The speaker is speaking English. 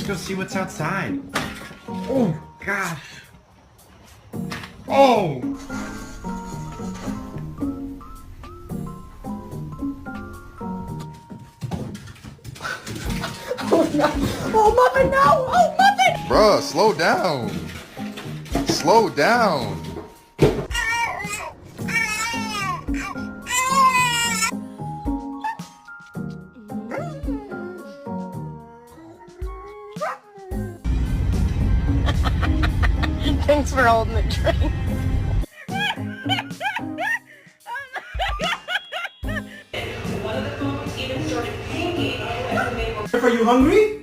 go see what's outside. Oh, gosh. Oh! Oh, no. Oh, Muffin, no! Oh, Muffin! Bruh, slow down. Slow down. Thanks for holding the drink. Are you hungry?